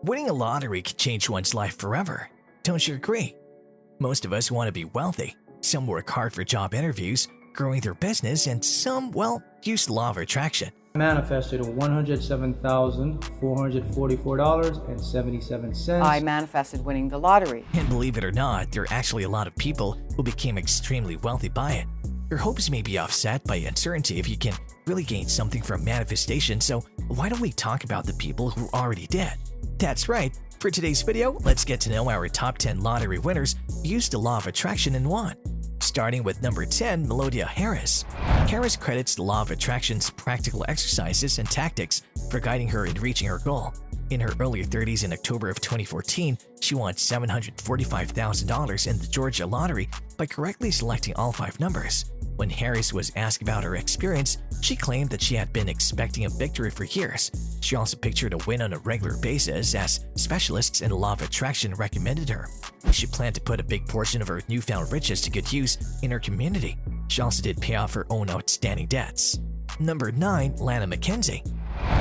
Winning a lottery can change one's life forever. Don't you agree? Most of us want to be wealthy. Some work hard for job interviews, growing their business, and some, well, use the law of attraction. Manifested $107,444.77. I manifested winning the lottery. And believe it or not, there are actually a lot of people who became extremely wealthy by it. Your hopes may be offset by uncertainty if you can really gain something from manifestation, so why don't we talk about the people who already did? That's right. For today's video, let's get to know our top 10 lottery winners who used the law of attraction and won. Starting with number 10, Melodia Harris. Harris credits the law of attraction's practical exercises and tactics for guiding her in reaching her goal. In her early 30s in October of 2014, she won $745,000 in the Georgia lottery by correctly selecting all 5 numbers. When Harris was asked about her experience, she claimed that she had been expecting a victory for years. She also pictured a win on a regular basis as specialists in the law of attraction recommended her. She planned to put a big portion of her newfound riches to good use in her community. She also did pay off her own outstanding debts. Number 9, Lana McKenzie.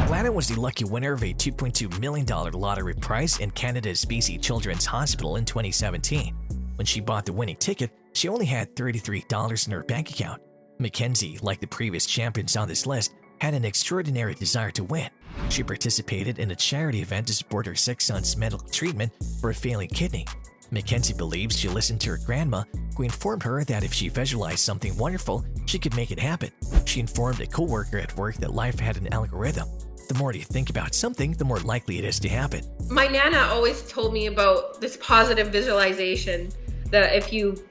Lana was the lucky winner of a $2.2 million lottery prize in Canada's BC Children's Hospital in 2017. When she bought the winning ticket, she only had $33 in her bank account. McKenzie, like the previous champions on this list, had an extraordinary desire to win. She participated in a charity event to support her 6 sons' medical treatment for a failing kidney. McKenzie believes she listened to her grandma, who informed her that if she visualized something wonderful, she could make it happen. She informed a co-worker at work that life had an algorithm. The more you think about something, the more likely it is to happen. My Nana always told me about this positive visualization, that if you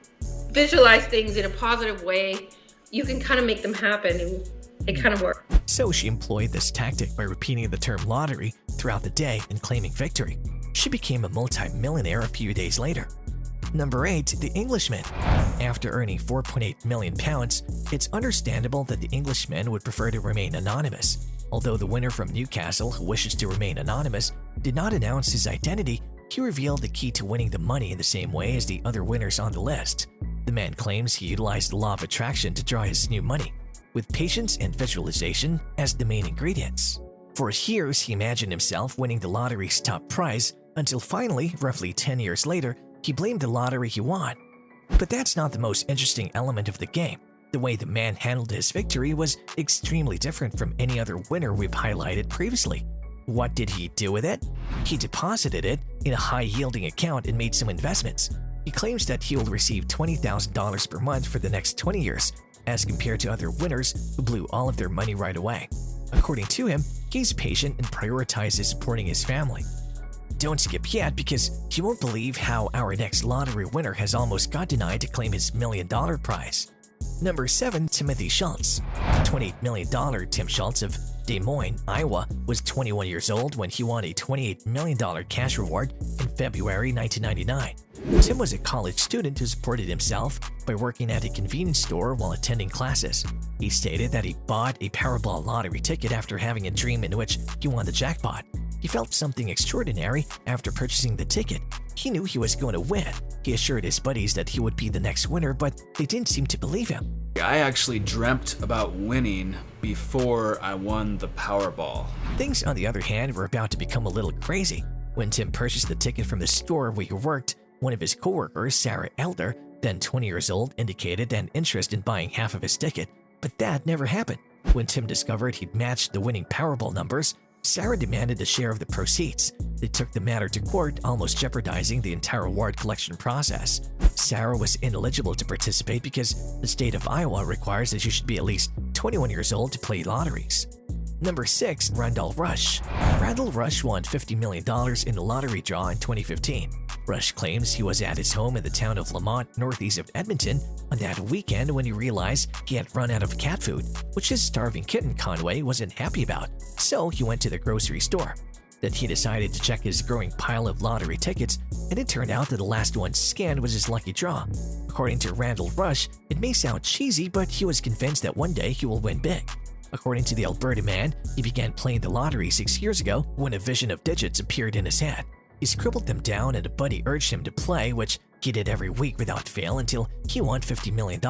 visualize things in a positive way, you can kind of make them happen, and it kind of worked. So she employed this tactic by repeating the term lottery throughout the day and claiming victory. She became a multi-millionaire a few days later. Number 8, the Englishman. After earning £4.8 million, it's understandable that the Englishman would prefer to remain anonymous. Although the winner from Newcastle, who wishes to remain anonymous, did not announce his identity, he revealed the key to winning the money in the same way as the other winners on the list. The man claims he utilized the law of attraction to draw his new money, with patience and visualization as the main ingredients. For years, he imagined himself winning the lottery's top prize, until finally, roughly 10 years later, he blamed the lottery he won. But that's not the most interesting element of the game. The way the man handled his victory was extremely different from any other winner we've highlighted previously. What did he do with it? He deposited it in a high-yielding account and made some investments. He claims that he will receive $20,000 per month for the next 20 years, as compared to other winners who blew all of their money right away. According to him, he's patient and prioritizes supporting his family. Don't skip yet, because you won't believe how our next lottery winner has almost got denied to claim his $1 million prize. Number 7, Timothy Schultz. $28 million Tim Schultz of Des Moines, Iowa, was 21 years old when he won a $28 million cash reward in February 1999. Tim was a college student who supported himself by working at a convenience store while attending classes. He stated that he bought a Powerball lottery ticket after having a dream in which he won the jackpot. He felt something extraordinary after purchasing the ticket. He knew he was going to win. He assured his buddies that he would be the next winner, but they didn't seem to believe him. I actually dreamt about winning before I won the Powerball. Things, on the other hand, were about to become a little crazy. When Tim purchased the ticket from the store where he worked, one of his coworkers, Sarah Elder, then 20 years old, indicated an interest in buying half of his ticket, but that never happened. When Tim discovered he'd matched the winning Powerball numbers, Sarah demanded a share of the proceeds. They took the matter to court, almost jeopardizing the entire award collection process. Sarah was ineligible to participate because the state of Iowa requires that you should be at least 21 years old to play lotteries. Number 6, Randall Rush. Randall Rush won $50 million in the lottery draw in 2015. Rush claims he was at his home in the town of Lamont, northeast of Edmonton, on that weekend when he realized he had run out of cat food, which his starving kitten Conway wasn't happy about, so he went to the grocery store. Then he decided to check his growing pile of lottery tickets, and it turned out that the last one scanned was his lucky draw. According to Randall Rush, it may sound cheesy, but he was convinced that one day he will win big. According to the Alberta man, he began playing the lottery 6 years ago when a vision of digits appeared in his head. He scribbled them down and a buddy urged him to play, which he did every week without fail until he won $50 million.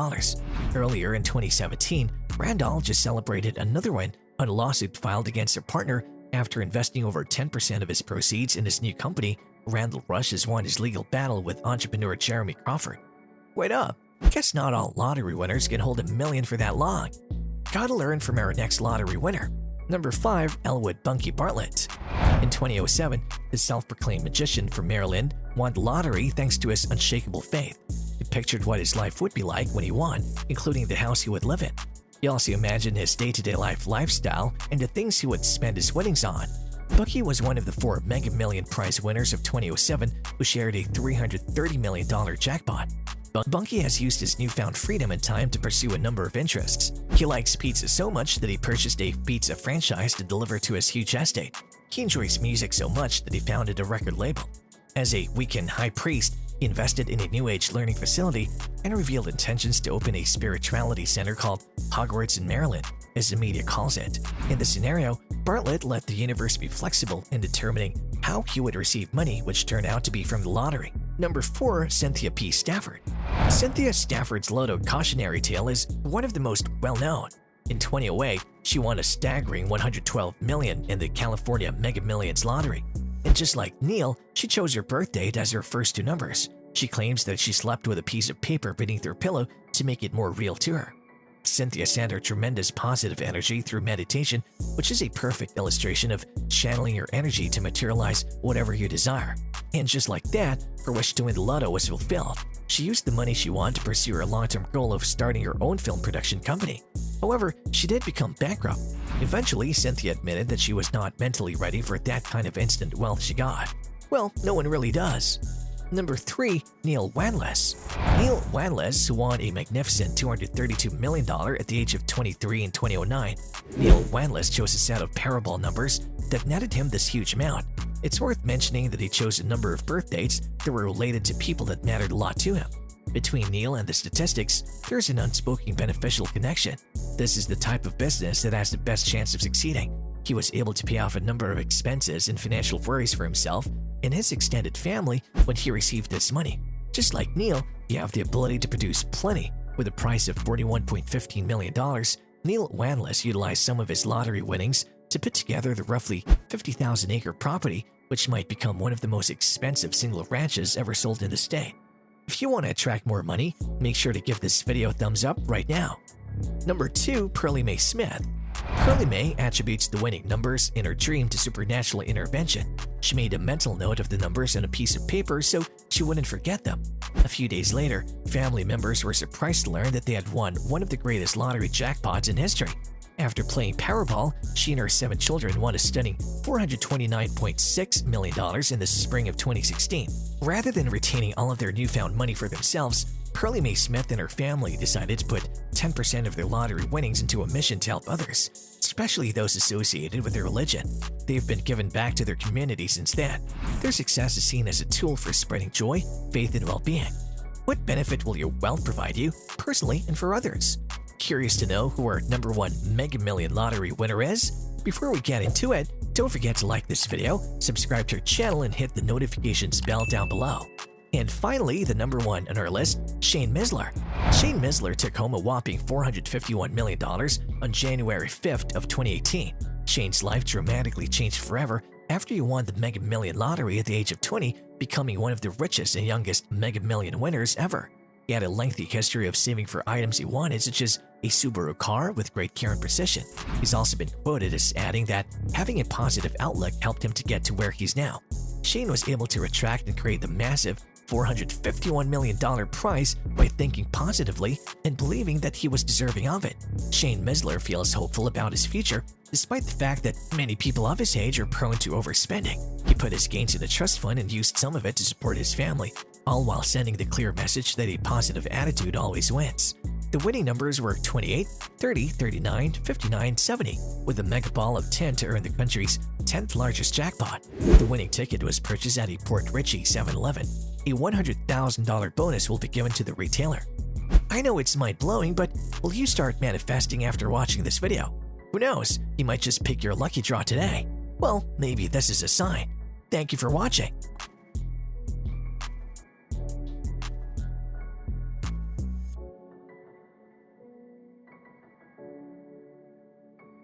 Earlier in 2017, Randall just celebrated another win on a lawsuit filed against her partner After investing over 10% of his proceeds in his new company, Randall Rush has won his legal battle with entrepreneur Jeremy Crawford. Wait up, guess not all lottery winners can hold $1 million for that long. Gotta learn from our next lottery winner. Number 5, Elwood Bartlett. In 2007, the self-proclaimed magician from Maryland won the lottery thanks to his unshakable faith. He pictured what his life would be like when he won, including the house he would live in. He also imagined his day-to-day lifestyle and the things he would spend his winnings on. Bucky was one of the 4 Mega Million prize winners of 2007 who shared a $330 million jackpot. Bunky has used his newfound freedom and time to pursue a number of interests. He likes pizza so much that he purchased a pizza franchise to deliver to his huge estate. He enjoys music so much that he founded a record label. As a weekend high priest, he invested in a New Age learning facility and revealed intentions to open a spirituality center called Hogwarts in Maryland, as the media calls it. In the scenario, Bartlett let the universe be flexible in determining how he would receive money, which turned out to be from the lottery. Number 4, Cynthia P. Stafford. Cynthia Stafford's Lotto cautionary tale is one of the most well-known. In 2008, she won a staggering $112 million in the California Mega Millions lottery. And just like Neil, she chose her birth date as her first 2 numbers. She claims that she slept with a piece of paper beneath her pillow to make it more real to her. Cynthia sent her tremendous positive energy through meditation, which is a perfect illustration of channeling your energy to materialize whatever you desire. And just like that, her wish to win the lotto was fulfilled. She used the money she won to pursue her long-term goal of starting her own film production company. However, she did become bankrupt. Eventually, Cynthia admitted that she was not mentally ready for that kind of instant wealth she got. Well, no one really does. Number 3, Neil Wantless. Neil Wantless, who won a magnificent $232 million at the age of 23 in 2009. Neil Wantless chose a set of Powerball numbers that netted him this huge amount. It's worth mentioning that he chose a number of birth dates that were related to people that mattered a lot to him. Between Neil and the statistics, there's an unspoken beneficial connection. This is the type of business that has the best chance of succeeding. He was able to pay off a number of expenses and financial worries for himself and his extended family when he received this money. Just like Neil, you have the ability to produce plenty. With a price of $41.15 million, Neil Wantless utilized some of his lottery winnings to put together the roughly 50,000-acre property, which might become one of the most expensive single ranches ever sold in the state. If you want to attract more money, make sure to give this video a thumbs up right now. Number 2, Pearly Mae Smith. Pearly Mae attributes the winning numbers in her dream to supernatural intervention. She made a mental note of the numbers on a piece of paper so she wouldn't forget them. A few days later, family members were surprised to learn that they had won one of the greatest lottery jackpots in history. After playing Powerball, she and her 7 children won a stunning $429.6 million in the spring of 2016. Rather than retaining all of their newfound money for themselves, Pearly Mae Smith and her family decided to put 10% of their lottery winnings into a mission to help others, especially those associated with their religion. They've been given back to their community since then. Their success is seen as a tool for spreading joy, faith, and well-being. What benefit will your wealth provide you, personally and for others? Curious to know who our number 1 Mega Million lottery winner is? Before we get into it, don't forget to like this video, subscribe to our channel, and hit the notifications bell down below. And finally, the number 1 on our list, Shane Missler. Shane Missler took home a whopping $451 million on January 5th of 2018. Shane's life dramatically changed forever after he won the Mega Million lottery at the age of 20, becoming one of the richest and youngest Mega Million winners ever. He had a lengthy history of saving for items he wanted, such as a Subaru car with great care and precision. He's also been quoted as adding that having a positive outlook helped him to get to where he's now. Shane was able to attract and create the massive $451 million prize by thinking positively and believing that he was deserving of it. Shane Missler feels hopeful about his future, despite the fact that many people of his age are prone to overspending. He put his gains in a trust fund and used some of it to support his family, all while sending the clear message that a positive attitude always wins. The winning numbers were 28, 30, 39, 59, 70, with a mega ball of 10 to earn the country's 10th largest jackpot. The winning ticket was purchased at a Port Richey 7-Eleven. A $100,000 bonus will be given to the retailer. I know it's mind-blowing, but will you start manifesting after watching this video? Who knows, you might just pick your lucky draw today. Well, maybe this is a sign. Thank you for watching.